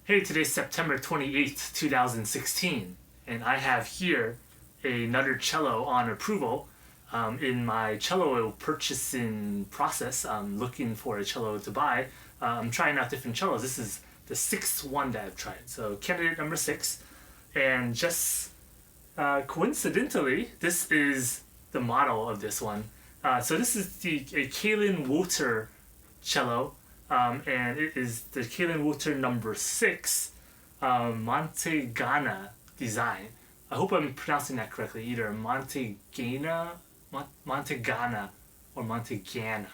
Hey, today's September 28th, 2016, and I have here another cello on approval. In my cello purchasing process, I'm looking for a cello to buy. I'm trying out different cellos. This is the sixth one that I've tried, so candidate number 6. And just coincidentally, this is the model of this one. So this is a Calin Wultur cello. And it is the Calin Wultur number 6 Montagnana design. I hope I'm pronouncing that correctly, either Montagnana or Montagnana.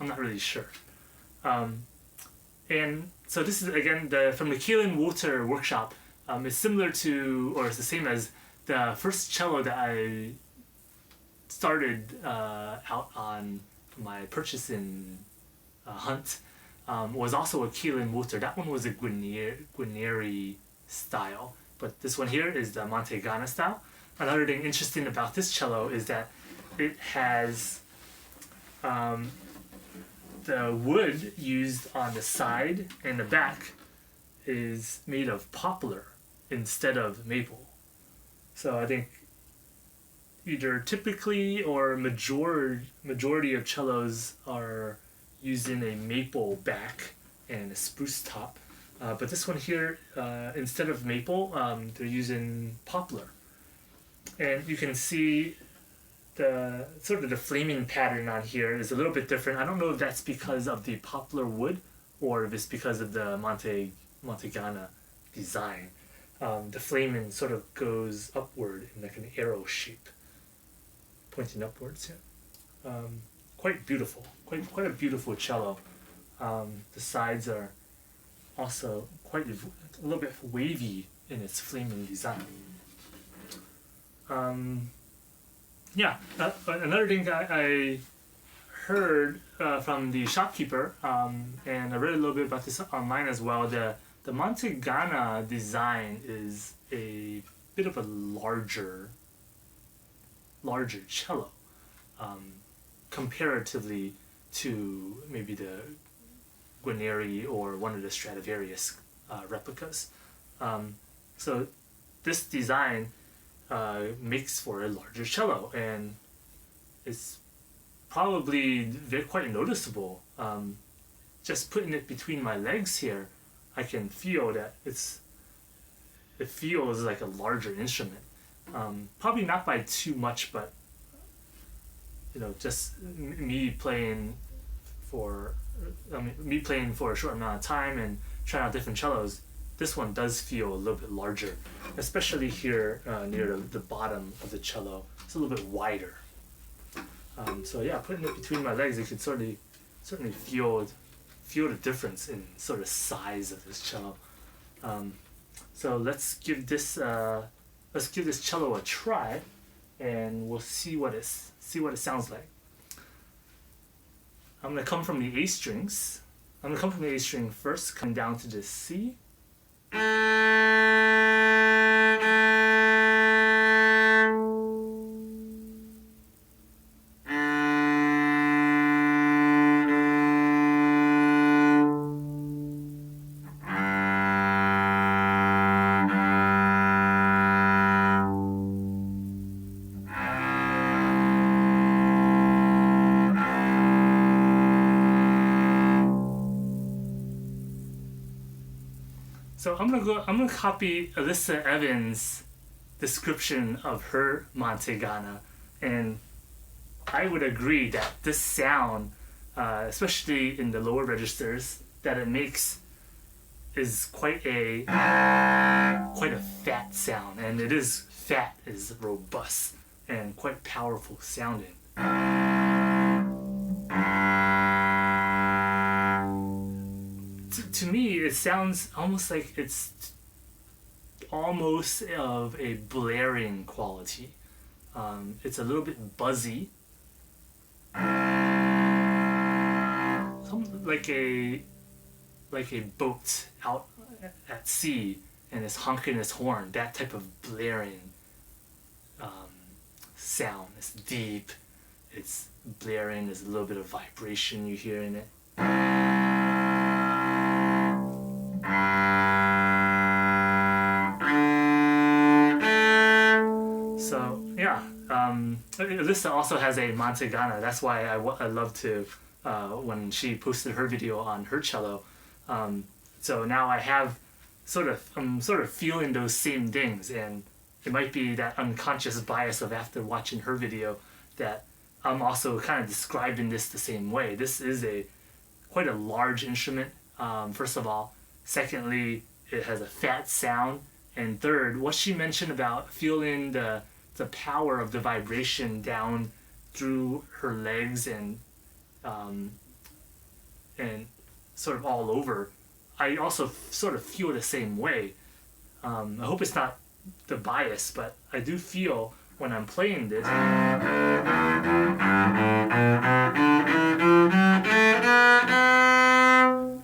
I'm not really sure. And so this is again from the Calin Wultur workshop. It's similar to, or it's the same as the first cello that I started out on my purchasing hunt. Was also a Calin Wultur. That one was a Guarneri style, but this one here is the Montagnana style. Another thing interesting about this cello is that it has the wood used on the side and the back is made of poplar instead of maple. So I think either typically or majority of cellos are using a maple back and a spruce top, but this one here, instead of maple, they're using poplar, and you can see the sort of the flaming pattern on here is a little bit different. I don't know if that's because of the poplar wood or if it's because of the Montagnana design. The flaming sort of goes upward in like an arrow shape, pointing upwards here. Quite beautiful, quite a beautiful cello. The sides are also quite a little bit wavy in its flaming design. Another thing I heard from the shopkeeper, and I read a little bit about this online as well. The Montagnana design is a bit of a larger cello. Comparatively to maybe the Guarneri or one of the Stradivarius replicas. So this design makes for a larger cello, and it's probably quite noticeable. Just putting it between my legs here, I can feel that it feels like a larger instrument. Probably not by too much, but just me playing for a short amount of time and trying out different cellos, this one does feel a little bit larger, especially here near the bottom of the cello. It's a little bit wider. So yeah, putting it between my legs, you could certainly feel the difference in sort of size of this cello. So let's give this cello a try, and we'll see what it sounds like. I'm going to come from the A strings. I'm going to come from the A string first, come down to the C. So I'm gonna copy Alyssa Evans' description of her Montagnana, and I would agree that this sound, especially in the lower registers, that it makes is quite a fat sound, and it is fat, is robust, and quite powerful sounding. To me, it sounds almost like it's almost of a blaring quality. It's a little bit buzzy, like a boat out at sea and it's honking its horn. That type of blaring sound. It's deep. It's blaring. There's a little bit of vibration you hear in it. Alyssa also has a Montagnana. That's why I love to, when she posted her video on her cello. So now I have I'm sort of feeling those same things, and it might be that unconscious bias of after watching her video that I'm also kind of describing this the same way. This is quite a large instrument, first of all. Secondly, it has a fat sound. And third, what she mentioned about feeling the power of the vibration down through her legs and sort of all over, I also sort of feel the same way. I hope it's not the bias, but I do feel when I'm playing this,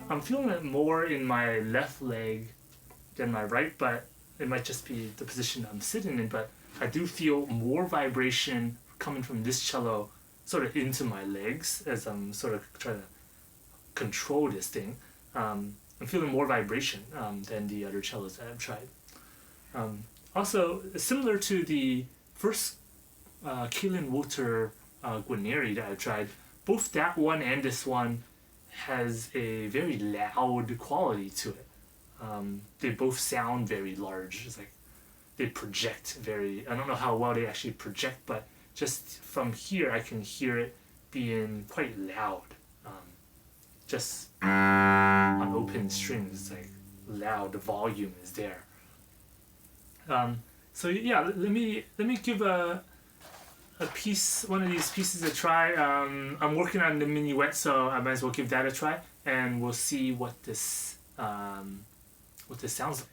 I'm feeling it more in my left leg than my right, but it might just be the position I'm sitting in, but I do feel more vibration coming from this cello sort of into my legs as I'm sort of trying to control this thing. I'm feeling more vibration than the other cellos that I've tried. Also, similar to the first Calin Wultur Montagnana that I've tried, both that one and this one has a very loud quality to it. They both sound very large. It's like they project very, I don't know how well they actually project, but just from here I can hear it being quite loud. Just on open strings, it's like loud, the volume is there. So yeah, let me give one of these pieces a try. I'm working on the minuet, so I might as well give that a try, and we'll see what this sounds like.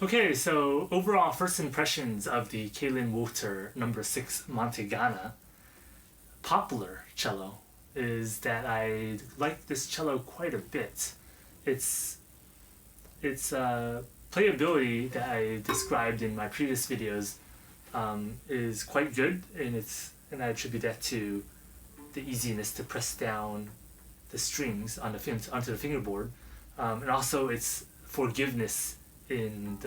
Okay, so overall first impressions of the Calin Wultur No. 6 Montagnana Poplar cello is that I like this cello quite a bit. Its playability that I described in my previous videos is quite good, and I attribute that to the easiness to press down the strings on onto the fingerboard, and also its forgiveness in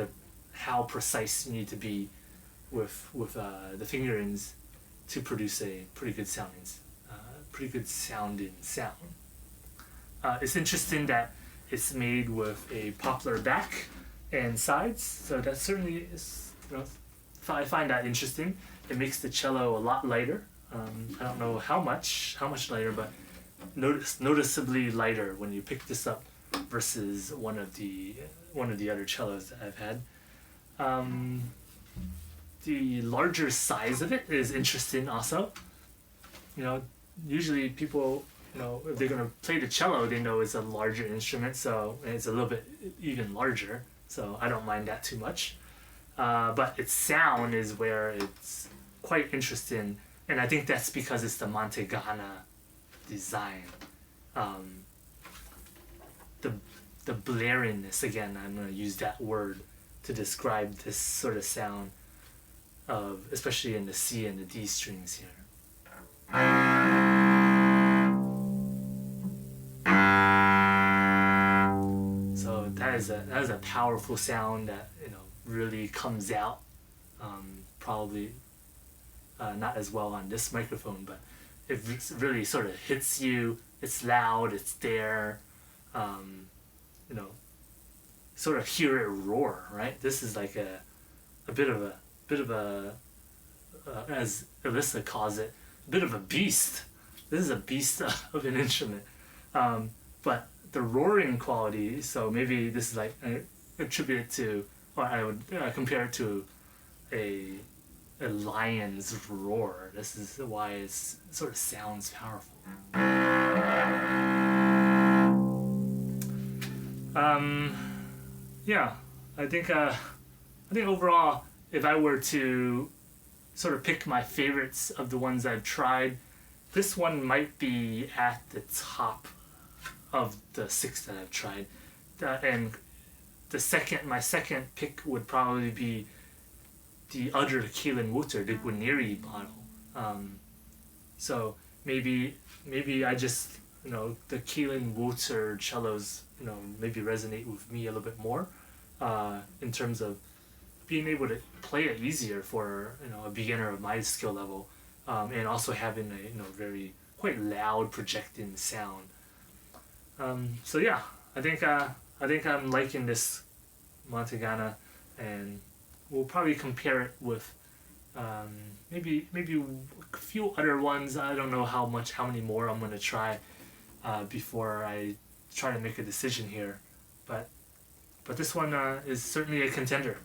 how precise you need to be with the fingerings to produce a pretty good sounding sound. It's interesting that it's made with a poplar back and sides, so that certainly is, I find that interesting. It makes the cello a lot lighter. I don't know how much lighter, but noticeably lighter when you pick this up versus one of the other cellos that I've had. The larger size of it is interesting also. You know, usually people, you know, if they're gonna play the cello, they know it's a larger instrument, so it's a little bit even larger. So I don't mind that too much. But its sound is where it's quite interesting, and I think that's because it's the Montagnana design. The the blaringness, again, I'm gonna use that word to describe this sort of sound of, especially in the C and the D strings here. So that is a powerful sound that, you know, really comes out. Probably not as well on this microphone, but it really sort of hits you. It's loud. It's there. You know, sort of hear it roar, right? This is like a bit of a as Alyssa calls it, a bit of a beast. This is a beast of an instrument. But the roaring quality, so maybe this is like attribute it to, or I would compare it to a lion's roar. This is why it sort of sounds powerful. Yeah, I think overall, if I were to sort of pick my favorites of the ones I've tried, this one might be at the top of the 6 that I've tried. And my second pick would probably be the other Calin Wultur, the Guarneri model. So maybe I just, you know, the Calin Wultur cellos, you know, maybe resonate with me a little bit more in terms of being able to play it easier for, you know, a beginner of my skill level, and also having a, you know, very quite loud projecting sound. So yeah, I think I'm liking this Montagnana, and we'll probably compare it with maybe a few other ones. I don't know how many more I'm gonna try before I try to make a decision here, but this one is certainly a contender.